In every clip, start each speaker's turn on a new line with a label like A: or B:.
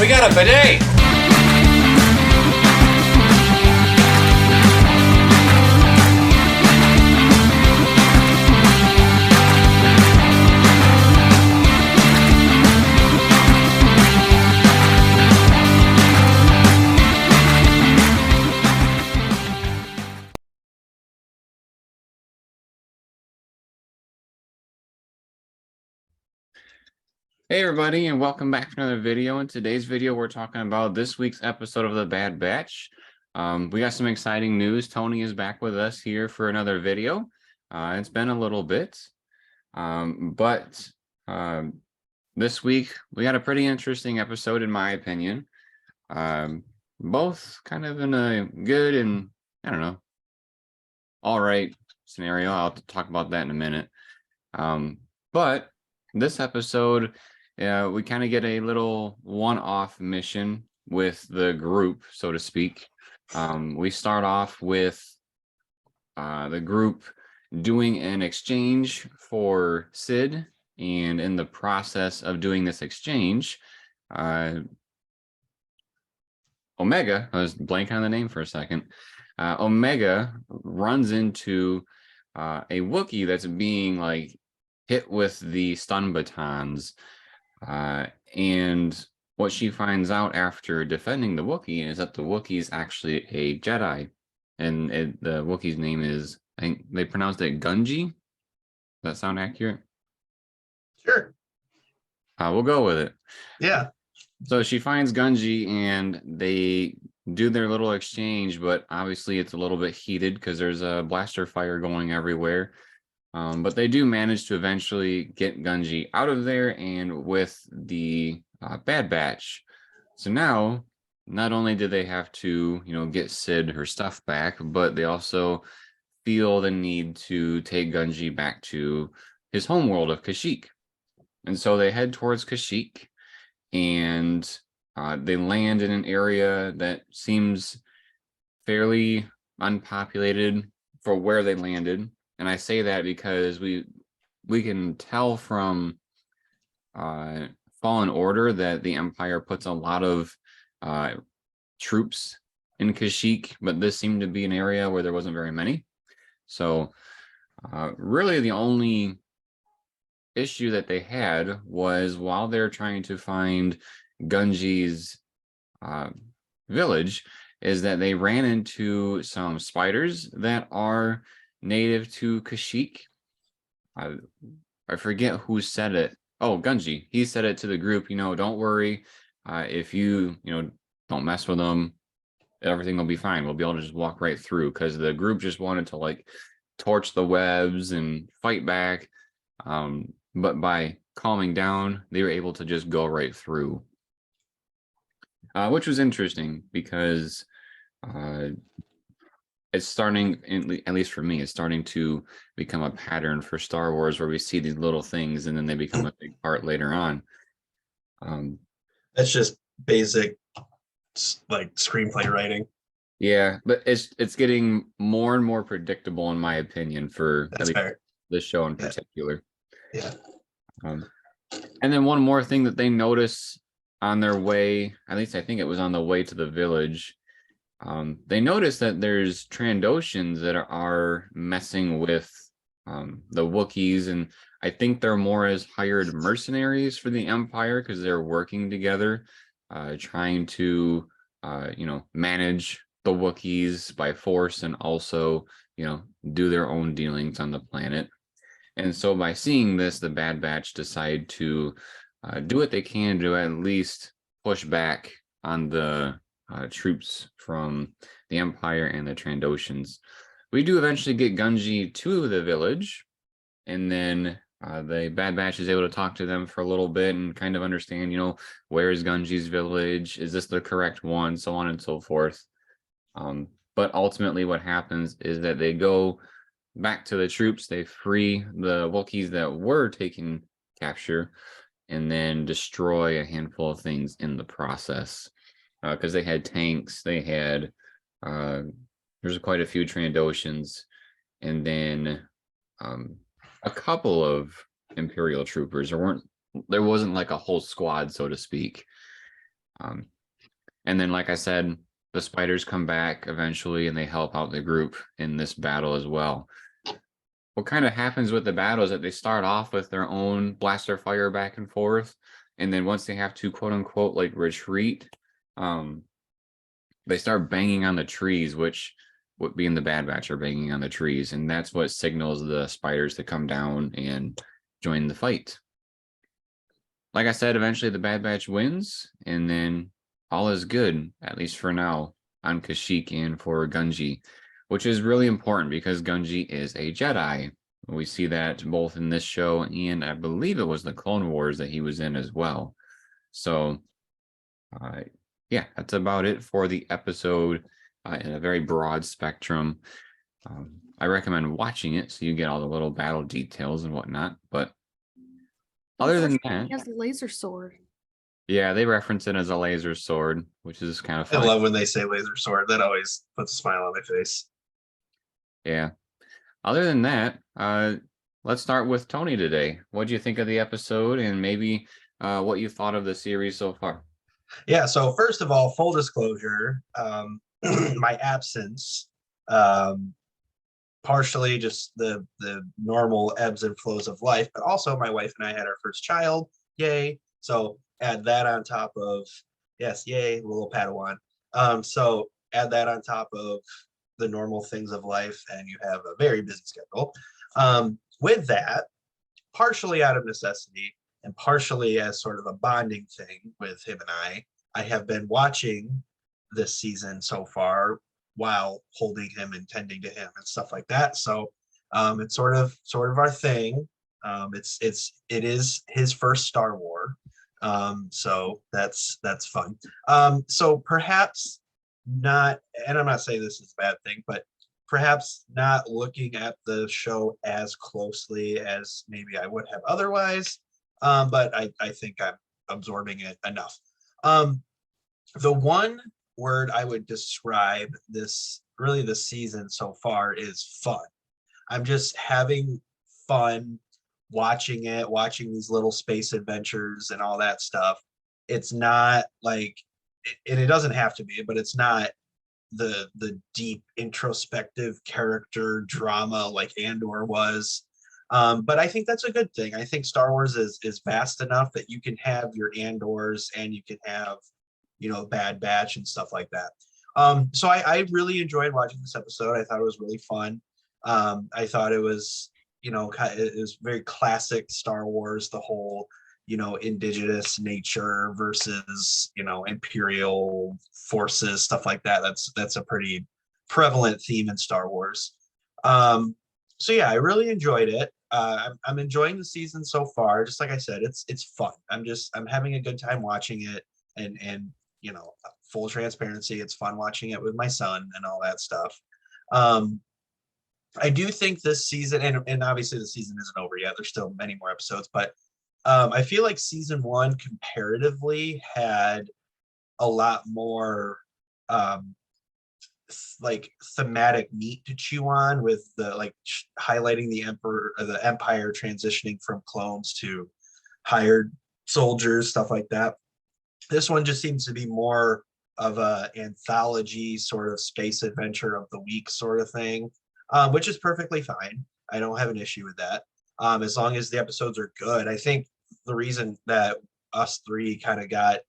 A: got a bidet.
B: Hey everybody, and welcome back to another video. In today's video, we're talking about this week's episode of The Bad Batch. We got some exciting news. Tony is back with us here for another video. It's been a little bit, but this week we got a pretty interesting episode, in my opinion. Both kind of in a good and, I don't know, all right scenario. I'll talk about that in a minute. But this episode, we kind of get a little one-off mission with the group, so to speak. We start off with the group doing an exchange for Sid, and in the process of doing this exchange, Omega, I was blanking on the name for a second, Omega runs into a Wookiee that's being like hit with the stun batons. And what she finds out after defending the Wookiee is that the Wookiee is actually a Jedi. And the Wookiee's name is, I think they pronounced it Gungi. Does that sound accurate?
C: Sure.
B: We'll go with it.
C: Yeah.
B: So she finds Gungi and they do their little exchange, but obviously it's a little bit heated because there's a blaster fire going everywhere. But they do manage to eventually get Gungi out of there and with the Bad Batch. So now, not only do they have to, get Sid her stuff back, but they also feel the need to take Gungi back to his homeworld of Kashyyyk. And so they head towards Kashyyyk, and they land in an area that seems fairly unpopulated for where they landed. And I say that because we can tell from Fallen Order that the Empire puts a lot of troops in Kashyyyk, but this seemed to be an area where there wasn't very many. So really the only issue that they had was while they're trying to find Gungi's village is that they ran into some spiders that are native to Kashyyyk. I forget who said it. Oh, Gungi. He said it to the group, don't worry. If you, don't mess with them, everything will be fine. We'll be able to just walk right through, because the group just wanted to like torch the webs and fight back. But by calming down, they were able to just go right through. Which was interesting because it's starting, at least for me, it's starting to become a pattern for Star Wars where we see these little things and then they become a big part later on.
C: That's just basic, like, screenplay writing.
B: Yeah, but it's getting more and more predictable, in my opinion, for
C: That's fair.
B: this show in particular.
C: Yeah.
B: And then one more thing that they notice on their way, at least I think it was on the way to the village, they notice that there's Trandoshans that are messing with the Wookiees, and I think they're more as hired mercenaries for the Empire because they're working together, trying to manage the Wookiees by force and also do their own dealings on the planet. And so by seeing this, the Bad Batch decide to do what they can to at least push back on the troops from the Empire and the Trandoshans. We do eventually get Gungi to the village, and then the Bad Batch is able to talk to them for a little bit and kind of understand, where is Gungi's village? Is this the correct one? So on and so forth. But ultimately what happens is that they go back to the troops, they free the Wookiees that were taking capture, and then destroy a handful of things in the process. Because they had tanks, they had there's quite a few Trandoshans, and then a couple of Imperial troopers. There wasn't like a whole squad, so to speak. And then, like I said, the spiders come back eventually and they help out the group in this battle as well. What kind of happens with the battle is that they start off with their own blaster fire back and forth. And then once they have to quote unquote like retreat, they start banging on the trees, which what being the Bad Batch are banging on the trees. And that's what signals the spiders to come down and join the fight. Like I said, eventually the Bad Batch wins, and then all is good, at least for now, on Kashyyyk and for Gungi, which is really important because Gungi is a Jedi. We see that both in this show and I believe it was the Clone Wars that he was in as well. So, yeah, that's about it for the episode in a very broad spectrum. I recommend watching it so you get all the little battle details and whatnot. But other than that,
A: he has a laser sword.
B: yeah, they reference it as a laser sword, which is kind of
C: I
B: funny.
C: love when they say laser sword. That always puts a smile on my face.
B: Yeah. Other than that, let's start with Tony today. What do you think of the episode, and maybe what you thought of the series so far?
C: Yeah, so first of all, full disclosure, my absence, partially just the normal ebbs and flows of life, but also my wife and I had our first child. Yay. So add that on top of, yes, yay, little Padawan. So add that on top of the normal things of life, and you have a very busy schedule. With that, partially out of necessity and partially as sort of a bonding thing with him and I have been watching this season so far while holding him and tending to him and stuff like that. So it's sort of our thing. It is his first Star Wars. So that's fun. So perhaps not, and I'm not saying this is a bad thing, but perhaps not looking at the show as closely as maybe I would have otherwise. But I think I'm absorbing it enough. The one word I would describe this season so far is fun. I'm just having fun watching it, watching these little space adventures and all that stuff. It's not like, and it doesn't have to be, but it's not the deep introspective character drama like Andor was. But I think that's a good thing. I think Star Wars is vast enough that you can have your Andors and you can have, Bad Batch and stuff like that. So I really enjoyed watching this episode. I thought it was really fun. I thought it was, it was very classic Star Wars, the whole, indigenous nature versus, imperial forces, stuff like that. That's a pretty prevalent theme in Star Wars. So yeah, I really enjoyed it. I'm enjoying the season so far. Just like I said, it's fun. I'm having a good time watching it, and full transparency, it's fun watching it with my son and all that stuff. I do think this season, and obviously the season isn't over yet. There's still many more episodes, but I feel like season one comparatively had a lot more like thematic meat to chew on, with the highlighting the empire transitioning from clones to hired soldiers, stuff like that. This one just seems to be more of a anthology sort of space adventure of the week sort of thing, which is perfectly fine. I don't have an issue with that. As long as the episodes are good. I think the reason that us three kind of got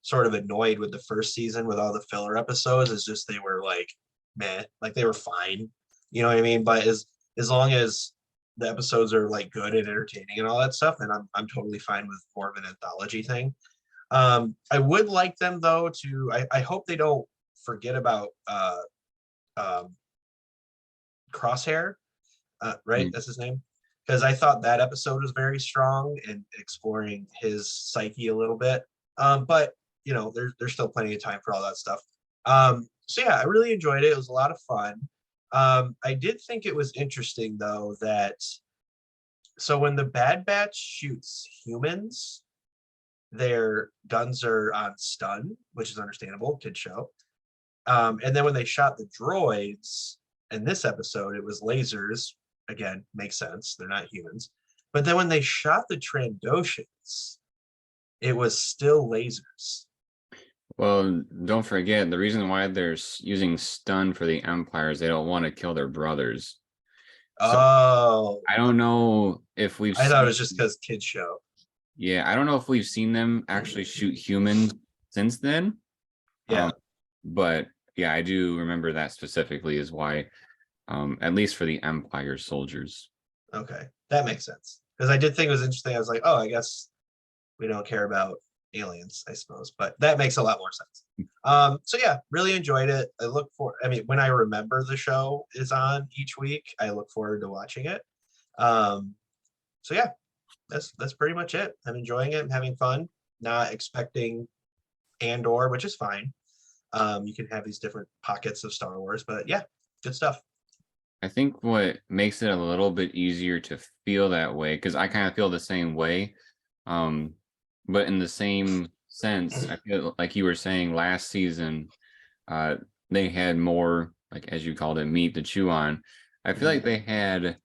C: sort of annoyed with the first season with all the filler episodes is just they were like meh, like they were fine. You know what I mean? But as long as the episodes are like good and entertaining and all that stuff, then I'm totally fine with more of an anthology thing. I would like them though to I hope they don't forget about Crosshair, right? That's his name. Because I thought that episode was very strong in exploring his psyche a little bit. But there's still plenty of time for all that stuff. So yeah, I really enjoyed it. It was a lot of fun. I did think it was interesting though that so when the Bad Batch shoots humans, their guns are on stun, which is understandable, kid show. And then when they shot the droids in this episode, it was lasers. Again, makes sense. They're not humans. But then when they shot the Trandoshans, it was still lasers.
B: Well, don't forget the reason why they're using stun for the Empire is they don't want to kill their brothers. So
C: Oh,
B: I don't know if we've
C: I thought it
B: seen,
C: was just because kids show.
B: yeah, I don't know if we've seen them actually shoot humans since then.
C: Yeah.
B: But yeah, I do remember that specifically is why, at least for the Empire soldiers.
C: Okay, that makes sense. Because I did think it was interesting. I was like, oh, I guess we don't care about aliens, I suppose, but that makes a lot more sense. So yeah, really enjoyed it. I mean, when I remember the show is on each week, I look forward to watching it. Um, so yeah, that's pretty much it. I'm enjoying it. I'm having fun. Not expecting Andor, which is fine. You can have these different pockets of Star Wars, but yeah, good stuff.
B: I think what makes it a little bit easier to feel that way, because I kind of feel the same way. But in the same sense, I feel like you were saying last season, uh, they had more, like as you called it, meat to chew on. I feel like
C: It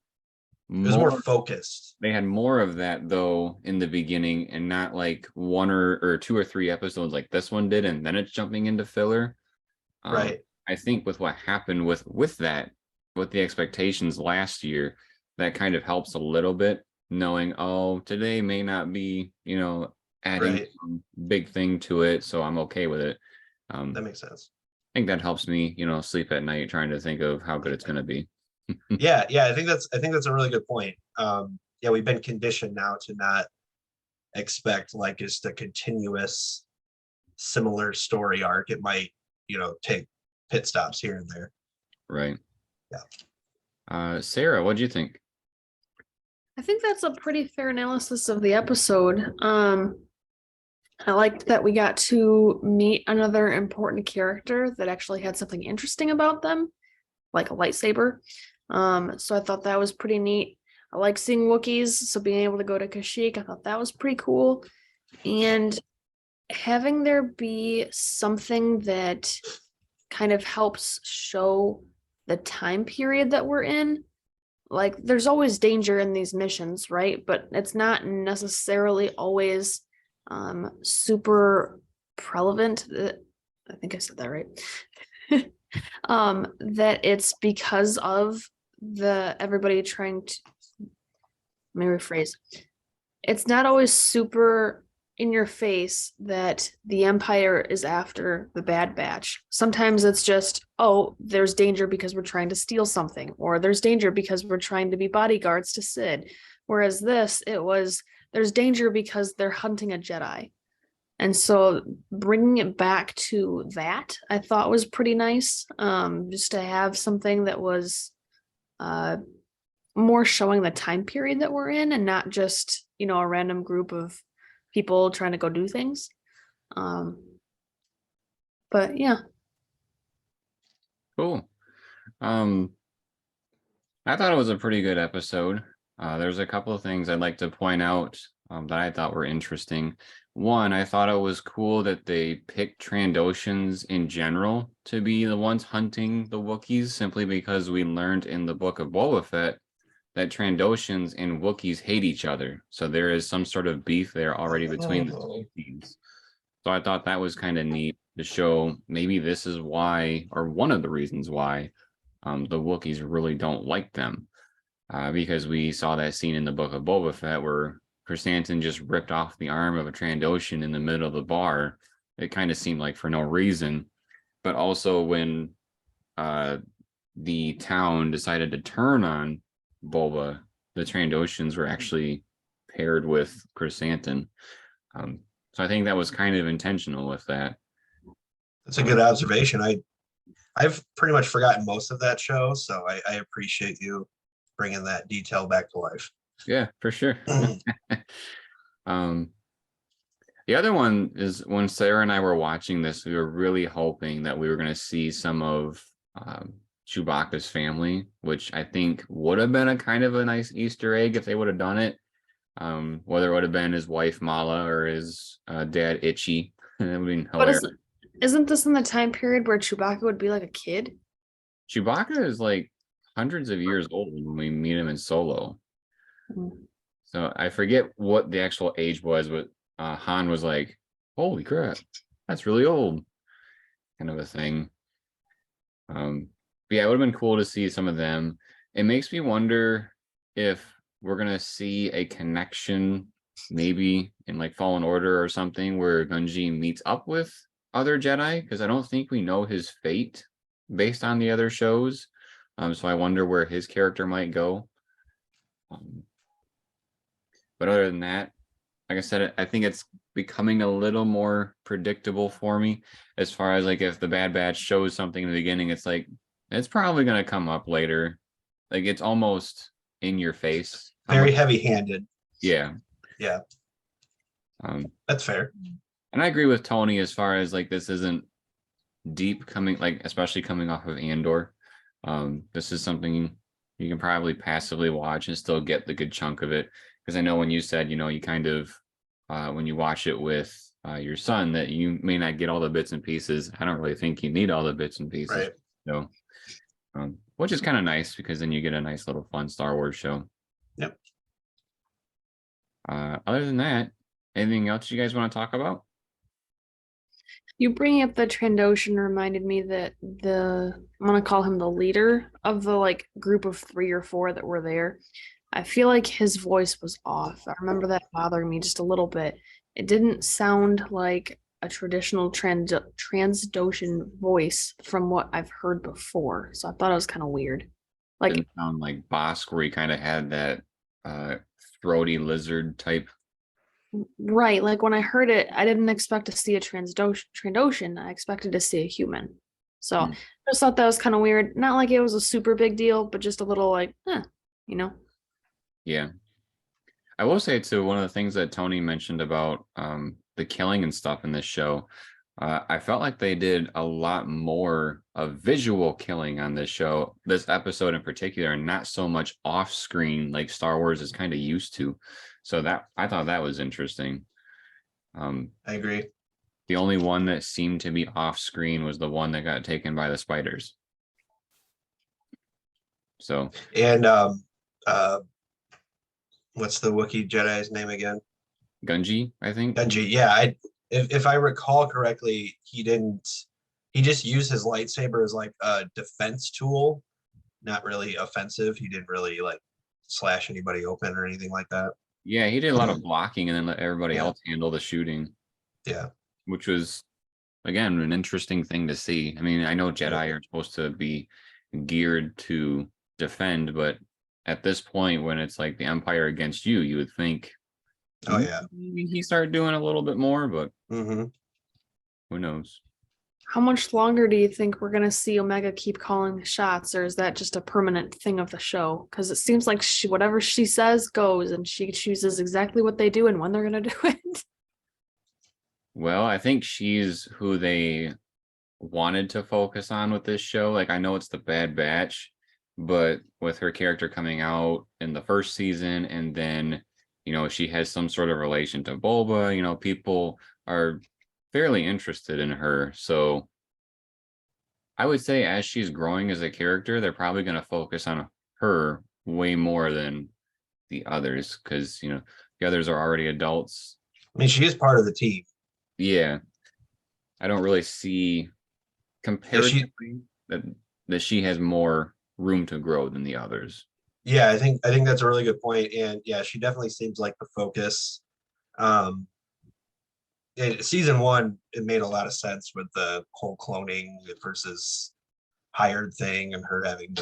C: was more focused.
B: they had more of that though in the beginning and not like one or two or three episodes like this one did, and then it's jumping into filler. Um,
C: Right,
B: I think with what happened with that, with the expectations last year, that kind of helps a little bit, knowing, oh, today may not be, adding
C: right.
B: some big thing to it, so I'm okay with it.
C: That
B: I
C: makes sense.
B: think that helps me, sleep at night trying to think of how good it's gonna be.
C: Yeah, I think that's a really good point. Yeah, we've been conditioned now to not expect like just a continuous similar story arc. It might, take pit stops here and there.
B: Right.
C: Yeah.
B: Sarah, what do you think?
A: I think that's a pretty fair analysis of the episode. I liked that we got to meet another important character that actually had something interesting about them, like a lightsaber. So I thought that was pretty neat. I like seeing Wookiees, so being able to go to Kashyyyk, I thought that was pretty cool. And having there be something that kind of helps show the time period that we're in. Like, there's always danger in these missions, right? But it's not necessarily always super prevalent. I think I said that right. That it's because of the everybody trying to, let me rephrase. It's not always super in your face that the Empire is after the Bad Batch. Sometimes it's just, oh, there's danger because we're trying to steal something, or there's danger because we're trying to be bodyguards to Sid. Whereas this, it was, there's danger because they're hunting a Jedi. And so bringing it back to that, I thought was pretty nice. Just to have something that was more showing the time period that we're in and not just, a random group of people trying to go do things. But yeah.
B: Cool. Um, I thought it was a pretty good episode. There's a couple of things I'd like to point out that I thought were interesting. One, I thought it was cool that they picked Trandoshans in general to be the ones hunting the Wookiees, simply because we learned in the book of Boba Fett that Trandoshans and Wookiees hate each other. So there is some sort of beef there already between the two teams. So I thought that was kind of neat to show maybe this is why, or one of the reasons why, the Wookiees really don't like them. Because we saw that scene in the book of Boba Fett where Chrysanthemum just ripped off the arm of a Trandoshan in the middle of the bar. It kind of seemed like for no reason. But also when the town decided to turn on Boba, the Trandoshans were actually paired with Chrysanthemum. So I think that was kind of intentional with that.
C: That's a good observation. I've pretty much forgotten most of that show, so I appreciate you bringing that detail back to life.
B: Yeah, for sure. The other one is when Sarah and I were watching this, we were really hoping that we were going to see some of Chewbacca's family, which I think would have been a kind of a nice Easter egg if they would have done it. Whether it would have been his wife Mala or his dad Itchy. It would have been
A: But
B: hilarious.
A: isn't this in the time period where Chewbacca would be like a kid?
B: Chewbacca is like hundreds of years old when we meet him in Solo.
A: Mm.
B: So I forget what the actual age was, but Han was like, holy crap. that's really old, kind of a thing. But yeah, it would have been cool to see some of them. It makes me wonder if we're gonna see a connection, maybe in like Fallen Order or something, where Gunji meets up with other Jedi, because I don't think we know his fate based on the other shows. So I wonder where his character might go. But other than that, like I said, I think it's becoming a little more predictable for me as far as like if the Bad Batch shows something in the beginning, it's like it's probably gonna come up later. Like it's almost in your face. how
C: Very
B: much-
C: heavy-handed.
B: Yeah.
C: Yeah, that's fair.
B: And I agree with Tony as far as like this isn't deep coming, like especially coming off of Andor. This is something you can probably passively watch and still get the good chunk of it. Because I know when you said, you kind of when you watch it with your son that you may not get all the bits and pieces. I don't really think you need all the bits and pieces.
C: Right.
B: So, which is kind of nice because then you get a nice little fun Star Wars show.
C: Yep.
B: Other than that, anything else you guys want to talk about?
A: You bringing up the Trandoshan reminded me that I'm gonna call him the leader of the like group of 3 or 4 that were there. I feel like his voice was off. I remember that bothering me just a little bit. It didn't sound like a traditional Transdoshan voice from what I've heard before. So I thought it was kind of weird. Like,
B: Didn't sound like Bosk, where he kind of had that throaty lizard type.
A: right, like when I heard it, I didn't expect to see a Trandoshan. I expected to see a human. So
B: Hmm.
A: I just thought that was kind of weird. Not like it was a super big deal, but just a little like, you know.
B: Yeah. I will say too, one of the things that Tony mentioned about the killing and stuff in this show, I felt like they did a lot more of visual killing on this show, this episode in particular, and not so much off screen like Star Wars is kind of used to. So that I thought that was interesting.
C: I agree.
B: The only one that seemed to be off screen was the one that got taken by the spiders. So
C: And what's the Wookiee Jedi's name again?
B: Gunji, I think.
C: Benji. Yeah, if I recall correctly, he just used his lightsaber as like a defense tool, not really offensive. He didn't really like slash anybody open or anything like that.
B: Yeah, he did a lot of blocking and then let everybody
C: Yeah.
B: else handle the shooting,
C: Yeah.
B: which was, again, an interesting thing to see. I mean, I know Jedi are supposed to be geared to defend, but at this point, when it's like the Empire against you, you would think,
C: Oh yeah.
B: maybe he started doing a little bit more, but
C: Mm-hmm.
B: who knows?
A: How much longer do you think we're gonna see Omega keep calling the shots, or is that just a permanent thing of the show? Because it seems like whatever she says goes, and she chooses exactly what they do and when they're gonna do it.
B: Well, I think she's who they wanted to focus on with this show. Like, I know it's the Bad Batch, but with her character coming out in the first season, and then, she has some sort of relation to Boba, people are fairly interested in her. So I would say as she's growing as a character, they're probably going to focus on her way more than the others, because, the others are already adults.
C: I mean, she is part of the team.
B: Yeah. I don't really see comparatively that she has more room to grow than the others.
C: Yeah, I think that's a really good point. And yeah, she definitely seems like the focus. Season 1, it made a lot of sense with the whole cloning versus hired thing and her having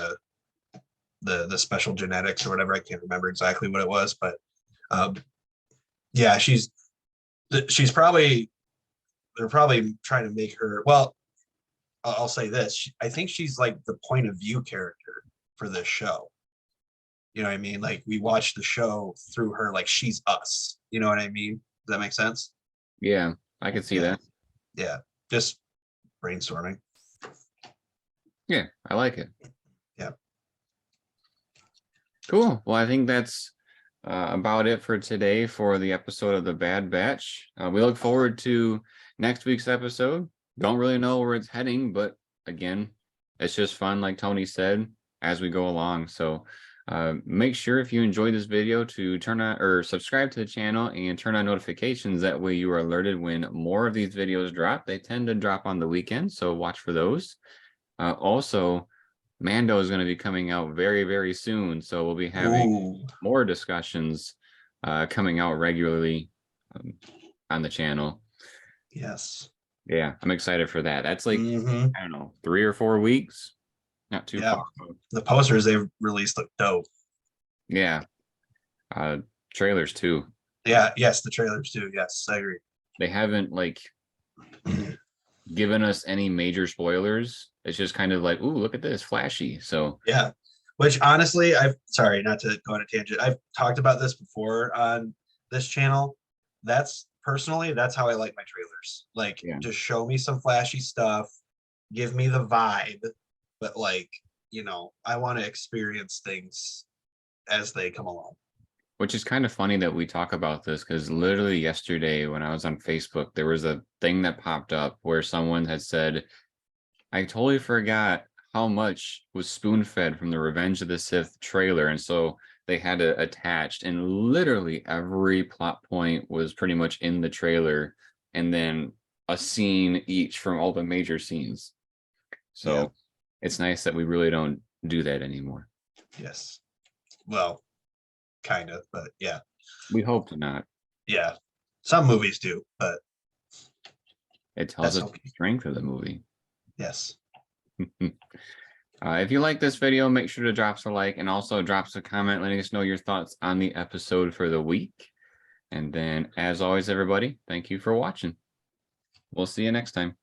C: the special genetics or whatever. I can't remember exactly what it was, but yeah, she's probably, they're probably trying to make her, well, I'll say this. I think she's like the point of view character for this show. You know what I mean? Like, we watch the show through her, like she's us. You know what I mean? Does that make sense?
B: Yeah, I can see that.
C: Yeah, just brainstorming.
B: Yeah, I like it.
C: Yeah.
B: Cool. Well, I think that's about it for today for the episode of the Bad Batch. We look forward to next week's episode. Don't really know where it's heading, but again, it's just fun, like Tony said, as we go along. So Make sure if you enjoyed this video to turn on or subscribe to the channel and turn on notifications. That way you are alerted when more of these videos drop. They tend to drop on the weekend, so watch for those. Also, Mando is going to be coming out very, very soon, so we'll be having
C: Ooh,
B: more discussions coming out regularly on the channel.
C: yes.
B: Yeah, I'm excited for that. That's like,
C: Mhm.
B: I don't know, 3 or 4 weeks. Not too
C: Yeah.
B: far.
C: The posters they've released look dope.
B: Yeah. Trailers too.
C: Yeah, yes, the trailers too. Yes, I agree.
B: They haven't like given us any major spoilers. It's just kind of like, ooh, look at this, flashy. So
C: Yeah. Which honestly, I've sorry, not to go on a tangent. I've talked about this before on this channel. That's personally, that's how I like my trailers. Like,
B: yeah,
C: just show me some flashy stuff, give me the vibe, but like, I want to experience things as they come along.
B: which is kind of funny that we talk about this because literally yesterday when I was on Facebook, there was a thing that popped up where someone had said, I totally forgot how much was spoon fed from the Revenge of the Sith trailer. And so they had it attached, and literally every plot point was pretty much in the trailer, and then a scene each from all the major scenes. So
C: Yeah.
B: it's nice that we really don't do that anymore.
C: Yes. Well, kind of, but yeah.
B: We hope to not.
C: Yeah. Some movies do, but
B: It tells
C: that's
B: us
C: okay.
B: the strength of the movie.
C: Yes.
B: If you like this video, make sure to drop us a like and also drop us a comment letting us know your thoughts on the episode for the week. And then, as always, everybody, thank you for watching. We'll see you next time.